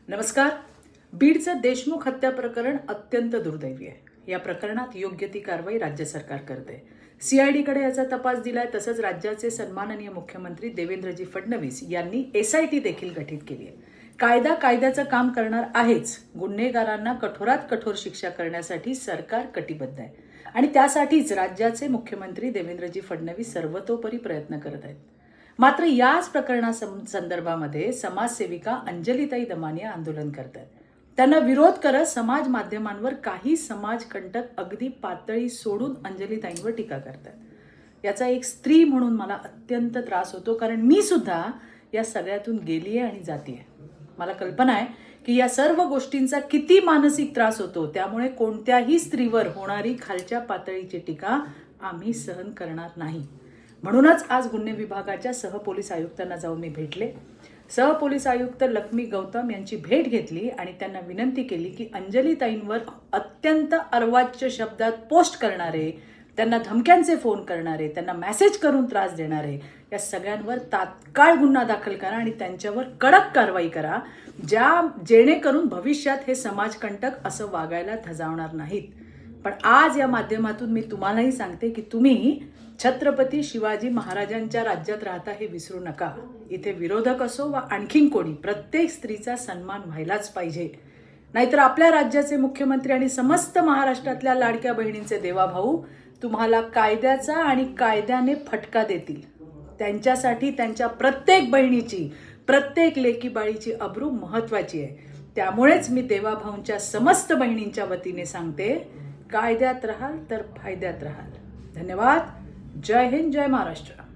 नमस्कार. बीडचं देशमुख हत्या प्रकरण अत्यंत दुर्दैवी आहे. या प्रकरणात योग्य ती कारवाई राज्य सरकार करते. सीआयडीकडे याचा तपास दिलाय. तसंच राज्याचे सन्माननीय मुख्यमंत्री देवेंद्रजी फडणवीस यांनी एसआयटी देखील गठीत केली आहे. कायदा कायद्याचं काम करणार आहेच. गुन्हेगारांना कठोरात कठोर शिक्षा करण्यासाठी सरकार कटिबद्ध आहे आणि त्यासाठीच राज्याचे मुख्यमंत्री देवेंद्रजी फडणवीस सर्वतोपरी प्रयत्न करत आहेत. मात्र याच प्रकरणासंदर्भामध्ये समाजसेविका अंजलीताई दमानिया आंदोलन करतात. त्यांना विरोध करत समाज माध्यमांवर काही समाजकंटक अगदी पातळी सोडून अंजलीताईंवर टीका करतात. याचा एक स्त्री म्हणून मला अत्यंत त्रास होतो, कारण मी सुद्धा या सगळ्यातून गेलीये आणि जातीये. मला कल्पना आहे की या सर्व गोष्टींचा किती मानसिक त्रास होतो. त्यामुळे कोणत्याही स्त्रीवर होणारी खालच्या पातळीची टीका आम्ही सहन करणार नाही. म्हणूनच आज गुन्हे विभागाच्या सहपोलीस आयुक्तांना जाऊन मी भेटले. सहपोलीस आयुक्त लक्ष्मी गौतम यांची भेट घेतली आणि त्यांना विनंती केली की अंजलीताईंवर अत्यंत अर्वाच्य शब्दात पोस्ट करणारे, त्यांना धमक्यांचे फोन करणारे, त्यांना मेसेज करून त्रास देणारे या सगळ्यांवर तात्काळ गुन्हा दाखल करा आणि त्यांच्यावर कडक कारवाई करा, जेणेकरून भविष्यात हे समाजकंटक असं वागायला धजावणार नाहीत. पण आज या माध्यमातून मी तुम्हालाही सांगते की तुम्ही छत्रपती शिवाजी महाराजांच्या राज्यात राहता हे विसरू नका. इथे विरोधक असो वा आणखीन कोणी, प्रत्येक स्त्रीचा सन्मान व्हायलाच पाहिजे. नाहीतर आपल्या राज्याचे मुख्यमंत्री आणि समस्त महाराष्ट्रातल्या लाडक्या बहिणींचे देवाभाऊ तुम्हाला कायद्याचा आणि कायद्याने फटका देतील. त्यांच्यासाठी त्यांच्या प्रत्येक बहिणीची, प्रत्येक लेकीबाळीची अब्रू महत्वाची आहे. त्यामुळेच मी देवाभाऊंच्या समस्त बहिणींच्या वतीने सांगते, कायद्यात राहाल तर फायद्यात राहाल. धन्यवाद. जय हिंद, जय महाराष्ट्र.